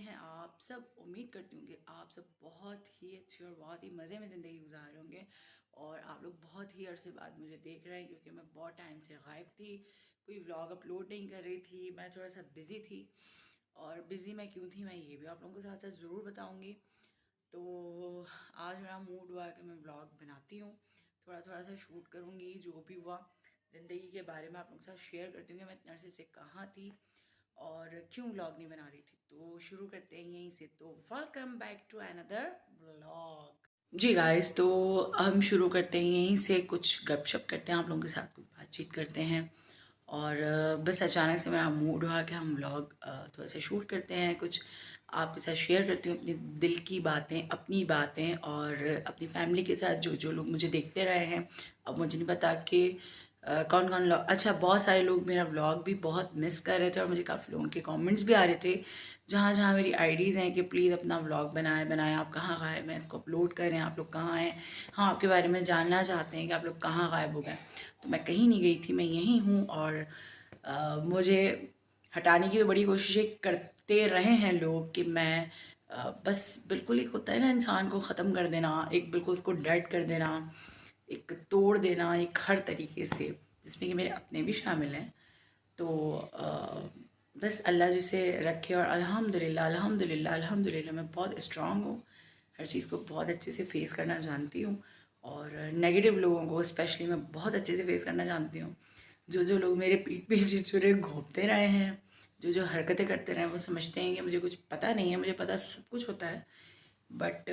ہیں آپ سب؟ امید کرتی ہوں کہ آپ سب بہت ہی اچھی اور بہت ہی مزے میں زندگی گزار رہے ہوں گے، اور آپ لوگ بہت ہی عرصے بعد مجھے دیکھ رہے ہیں کیونکہ میں بہت ٹائم سے غائب تھی، کوئی ولاگ اپلوڈ نہیں کر رہی تھی، میں تھوڑا سا بزی تھی۔ اور بزی میں کیوں تھی میں یہ بھی آپ لوگوں کے ساتھ ساتھ ضرور بتاؤں گی۔ تو آج میرا موڈ ہوا کہ میں ولاگ بناتی ہوں، تھوڑا تھوڑا سا شوٹ کروں گی، جو بھی ہوا زندگی کے بارے میں آپ لوگوں کے ساتھ شیئر کرتی ہوں کہ میں اتنے عرصے سے کہاں تھی اور کیوں ولاگ نہیں بنا رہی تھی۔ تو شروع کرتے ہیں یہیں سے۔ تو welcome back to another vlog. جی گائز، تو ہم شروع کرتے ہیں یہیں سے، کچھ گپ شپ کرتے ہیں آپ لوگوں کے ساتھ، کچھ بات چیت کرتے ہیں، اور بس اچانک سے میرا موڈ ہوا کہ ہم ولاگ تھوڑا سا شوٹ کرتے ہیں، کچھ آپ کے ساتھ شیئر کرتی ہوں اپنی دل کی باتیں، اپنی باتیں، اور اپنی فیملی کے ساتھ جو جو لوگ مجھے دیکھتے رہے ہیں۔ اب مجھے نہیں پتا کہ کون کون لوگ، اچھا بہت سارے لوگ میرا ولاگ بھی بہت مس کر رہے تھے، اور مجھے کافی لوگوں کے کامنٹس بھی آ رہے تھے جہاں جہاں میری آئیڈیز ہیں کہ پلیز اپنا ولاگ بنائیں، آپ کہاں غائب ہیں، اس کو اپلوڈ کریں، آپ لوگ کہاں ہیں، ہاں آپ کے بارے میں جاننا چاہتے ہیں کہ آپ لوگ کہاں غائب ہو گئے۔ تو میں کہیں نہیں گئی تھی، میں یہیں ہوں، اور مجھے ہٹانے کی تو بڑی کوششیں کرتے رہے ہیں لوگ کہ میں بس بالکل ایک ہوتا ہے نا انسان کو ختم کر دینا، ایک بالکل اس کو ڈیڈ کر دینا، ایک توڑ دینا ایک ہر طریقے سے، جس میں کہ میرے اپنے بھی شامل ہیں۔ تو بس اللہ جسے رکھے، اور الحمدللہ الحمدللہ الحمدللہ میں بہت اسٹرانگ ہوں، ہر چیز کو بہت اچھے سے فیس کرنا جانتی ہوں، اور نگیٹو لوگوں کو اسپیشلی میں بہت اچھے سے فیس کرنا جانتی ہوں۔ جو لوگ میرے پیٹھ پیچھے چھرے گھونپتے رہے ہیں، جو حرکتیں کرتے رہے ہیں، وہ سمجھتے ہیں کہ مجھے کچھ پتہ نہیں ہے، مجھے پتہ سب کچھ ہوتا ہے، بٹ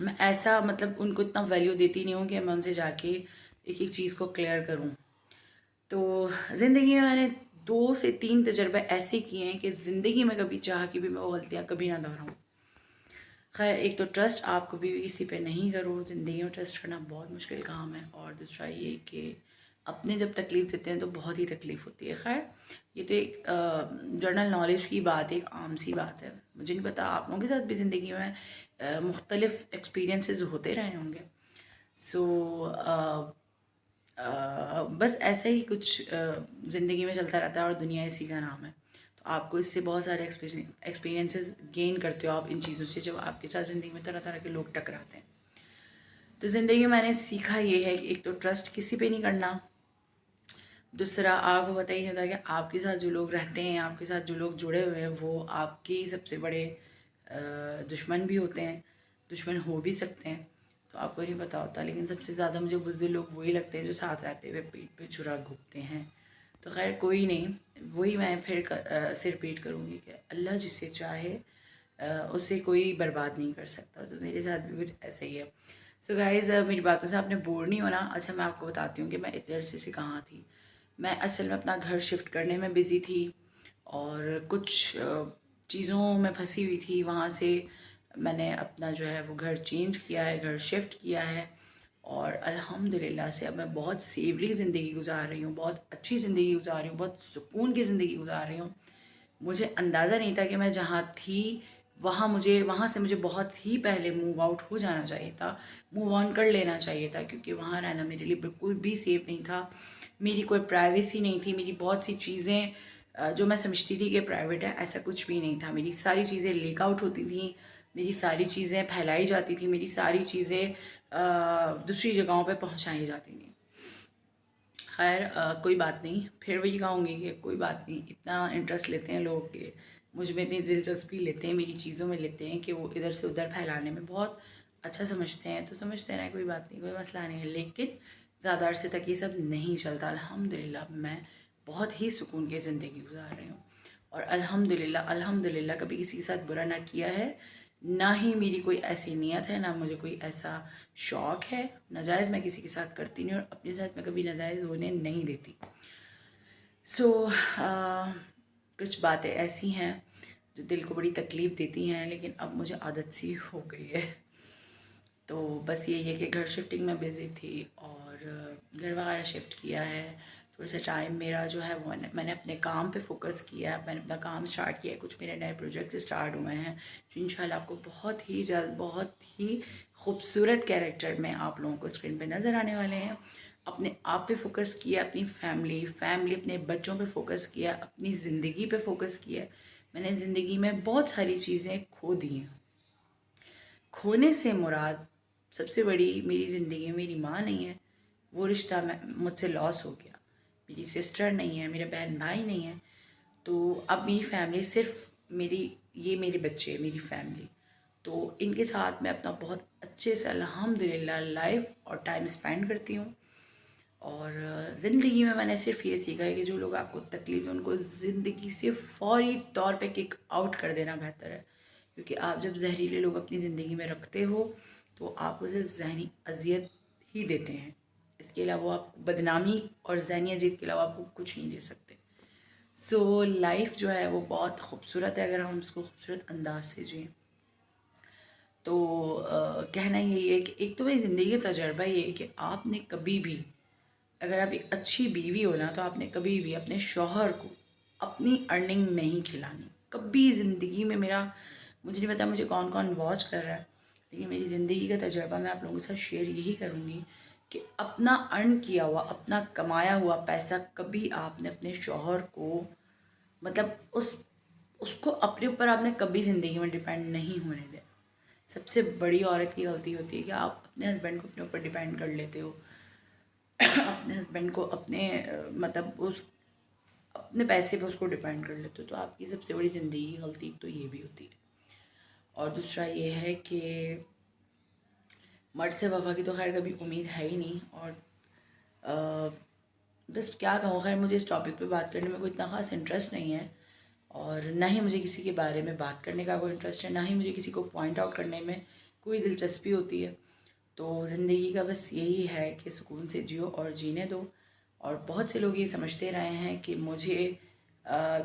میں ایسا مطلب ان کو اتنا ویلیو دیتی نہیں ہوں کہ میں ان سے جا کے ایک ایک چیز کو کلیئر کروں۔ تو زندگی میں نے 2 سے 3 تجربے ایسے کیے ہیں کہ زندگی میں کبھی چاہ کہ بھی میں وہ غلطیاں کبھی نہ دہراؤں۔ خیر، ایک تو ٹرسٹ آپ کبھی بھی کسی پہ نہیں کرو، زندگی میں ٹرسٹ کرنا بہت مشکل کام ہے، اور دوسرا یہ کہ اپنے جب تکلیف دیتے ہیں تو بہت ہی تکلیف ہوتی ہے۔ خیر، یہ تو ایک جنرل نالج کی بات ہے، ایک عام سی بات ہے، مجھے نہیں پتا آپ لوگوں کے ساتھ بھی زندگی میں مختلف ایکسپیرینسز ہوتے رہے ہوں گے۔ سو بس ایسے ہی کچھ زندگی میں چلتا رہتا ہے، اور دنیا اسی کا نام ہے۔ تو آپ کو اس سے بہت سارے ایکسپیرینسز گین کرتے ہو آپ ان چیزوں سے، جب آپ کے ساتھ زندگی میں طرح طرح کے لوگ ٹکراتے ہیں۔ تو زندگی میں میں نے سیکھا یہ ہے کہ ایک تو ٹرسٹ کسی پہ نہیں کرنا، دوسرا آپ کو پتہ ہی نہیں ہوتا کہ آپ کے ساتھ جو لوگ رہتے ہیں، آپ کے ساتھ جو لوگ جڑے ہوئے ہیں، وہ آپ کے سب سے بڑے دشمن بھی ہوتے ہیں، دشمن ہو بھی سکتے ہیں، تو آپ کو نہیں پتہ ہوتا۔ لیکن سب سے زیادہ مجھے بزدل لوگ وہی لگتے ہیں جو ساتھ رہتے ہوئے پیٹ پہ چھرا گھونپتے ہیں۔ تو خیر کوئی نہیں، وہی میں پھر سے ریپیٹ کروں گی کہ اللہ جسے چاہے اسے کوئی برباد نہیں کر سکتا۔ تو میرے ساتھ بھی کچھ ایسا ہی ہے۔ سو گائز، میری باتوں سے آپ نے بور نہیں ہونا۔ اچھا، میں آپ کو بتاتی ہوں کہ میں اتنے عرصے سے کہاں تھی۔ میں اصل میں اپنا گھر شفٹ کرنے میں بزی تھی، اور کچھ چیزوں میں پھنسی ہوئی تھی، وہاں سے میں نے اپنا جو ہے وہ گھر چینج کیا ہے، گھر شفٹ کیا ہے، اور الحمدللہ سے اب میں بہت سیفلی زندگی گزار رہی ہوں، بہت اچھی زندگی گزار رہی ہوں، بہت سکون کی زندگی گزار رہی ہوں۔ مجھے اندازہ نہیں تھا کہ میں جہاں تھی وہاں سے مجھے بہت ہی پہلے موو آؤٹ ہو جانا چاہیے تھا، موو آن کر لینا چاہیے تھا، کیونکہ وہاں رہنا میرے لیے بالکل بھی سیف نہیں تھا، میری کوئی پرائیویسی نہیں تھی، میری بہت سی چیزیں جو میں سمجھتی تھی کہ پرائیویٹ ہے، ایسا کچھ بھی نہیں تھا، میری ساری چیزیں لیک آؤٹ ہوتی تھیں، میری ساری چیزیں پھیلائی جاتی تھیں، میری ساری چیزیں دوسری جگہوں پہ پہنچائی جاتی تھیں۔ خیر کوئی بات نہیں، پھر وہی کہوں گی کہ کوئی بات نہیں، اتنا انٹرسٹ لیتے ہیں لوگ کہ مجھ میں اتنی دلچسپی لیتے ہیں، میری چیزوں میں لیتے ہیں کہ وہ ادھر سے ادھر پھیلانے میں بہت اچھا سمجھتے ہیں، تو سمجھتے رہیں، کوئی بات نہیں، کوئی مسئلہ نہیں ہے، لیکن زیادہ عرصے تک یہ سب نہیں چلتا۔ الحمدللہ میں بہت ہی سکون کی زندگی گزار رہی ہوں، اور الحمدللہ الحمدللہ کبھی کسی کے ساتھ برا نہ کیا ہے، نہ ہی میری کوئی ایسی نیت ہے، نہ مجھے کوئی ایسا شوق ہے، ناجائز میں کسی کے ساتھ کرتی نہیں، اور اپنے ساتھ میں کبھی ناجائز ہونے نہیں دیتی۔ سو کچھ باتیں ایسی ہیں جو دل کو بڑی تکلیف دیتی ہیں، لیکن اب مجھے عادت سی ہو گئی ہے۔ تو بس یہی ہے کہ گھر شفٹنگ میں بزی تھی، اور گھر وغیرہ شفٹ کیا ہے، تھوڑا سا ٹائم میرا جو ہے وہ میں نے اپنے کام پہ فوکس کیا ہے، میں نے اپنا کام اسٹارٹ کیا ہے، کچھ میرے نئے پروجیکٹس اسٹارٹ ہوئے ہیں جو انشاءاللہ آپ کو بہت ہی جلد بہت ہی خوبصورت کیریکٹر میں آپ لوگوں کو اسکرین پہ نظر آنے والے ہیں۔ اپنے آپ پہ فوکس کیا، اپنی فیملی اپنے بچوں پہ فوکس کیا، اپنی زندگی پہ فوکس کیا۔ میں نے زندگی میں بہت ساری چیزیں کھو دی ہیں. کھونے سے مراد سب سے بڑی میری زندگی میں میری ماں نہیں ہے، وہ رشتہ مجھ سے لاس ہو گیا. میری سسٹر نہیں ہے، میرے بہن بھائی نہیں ہیں. تو اب میری فیملی صرف یہ میرے بچے، میری فیملی. تو ان کے ساتھ میں اپنا بہت اچھے سے الحمدللہ لائف اور ٹائم اسپینڈ کرتی ہوں. اور زندگی میں نے صرف یہ سیکھا ہے کہ جو لوگ آپ کو تکلیف دیں ان کو زندگی سے فوری طور پہ کک آؤٹ کر دینا بہتر ہے. کیونکہ آپ جب زہریلے لوگ اپنی زندگی میں رکھتے ہو تو آپ کو صرف ذہنی اذیت ہی دیتے ہیں. اس کے علاوہ آپ بدنامی اور ذہنی اذیت کے علاوہ آپ کو کچھ نہیں دے سکتے. سو لائف جو ہے وہ بہت خوبصورت ہے اگر ہم اس کو خوبصورت انداز سے جئیں. تو کہنا یہی ہے کہ ایک تو بھائی زندگی کا تجربہ یہ ہے کہ آپ نے کبھی بھی، اگر آپ ایک اچھی بیوی ہو نا، تو آپ نے کبھی بھی اپنے شوہر کو اپنی ارننگ نہیں کھلانی. کبھی زندگی میں مجھے نہیں پتا مجھے کون کون واچ کر رہا ہے، لیکن میری زندگی کا تجربہ میں آپ لوگوں کے ساتھ شیئر یہی کروں گی کہ اپنا ارن کیا ہوا، اپنا کمایا ہوا پیسہ کبھی آپ نے اپنے شوہر کو، مطلب اس کو اپنے اوپر آپ نے کبھی زندگی میں ڈیپینڈ نہیں ہونے دیا. سب سے بڑی عورت کی غلطی ہوتی ہے کہ آپ اپنے ہسبینڈ کو اپنے اوپر ڈیپینڈ کر لیتے ہو، اپنے ہسبینڈ کو اپنے مطلب اپنے پیسے پہ اس کو ڈیپینڈ کر لیتے ہو. تو آپ کی سب سے بڑی زندگی کی غلطی تو یہ بھی ہوتی ہے. اور دوسرا یہ ہے کہ مرد سے وفا کی تو خیر کبھی امید ہے ہی نہیں. اور بس کیا کہوں، خیر مجھے اس ٹاپک پہ بات کرنے میں کوئی اتنا خاص انٹرسٹ نہیں ہے، اور نہ ہی مجھے کسی کے بارے میں بات کرنے کا کوئی انٹرسٹ ہے، نہ ہی مجھے کسی کو پوائنٹ آؤٹ کرنے میں کوئی دلچسپی ہوتی ہے. تو زندگی کا بس یہی ہے کہ سکون سے جیو اور جینے دو. اور بہت سے لوگ یہ سمجھتے رہے ہیں کہ مجھے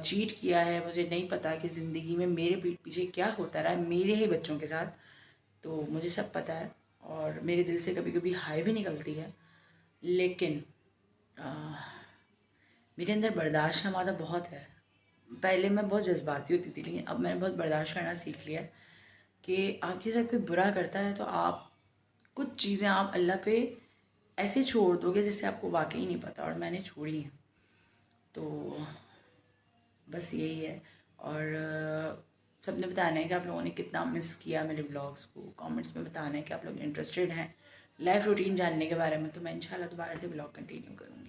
چیٹ کیا ہے، مجھے نہیں پتا کہ زندگی میں میرے پیٹھ پیچھے کیا ہوتا رہا ہے میرے ہی بچوں کے ساتھ. تو مجھے سب پتہ ہے اور میرے دل سے کبھی کبھی ہائے بھی نکلتی ہے. لیکن میرے اندر برداشت کا مادہ بہت ہے. پہلے میں بہت جذباتی ہوتی تھی، لیکن اب میں نے بہت برداشت کرنا سیکھ لیا ہے کہ آپ کے ساتھ کوئی برا کرتا ہے تو آپ کچھ چیزیں آپ اللہ پہ ایسے چھوڑ دو گے جیسے آپ کو واقعی نہیں پتہ، اور میں نے چھوڑی ہیں. تو بس یہی ہے. اور سب نے بتانا ہے کہ آپ لوگوں نے کتنا مس کیا میرے بلاگس کو. کامنٹس میں بتانا ہے کہ آپ لوگ انٹرسٹیڈ ہیں لائف روٹین جاننے کے بارے میں. تو میں انشاءاللہ دوبارہ سے بلاگ کنٹینیو کروں گی.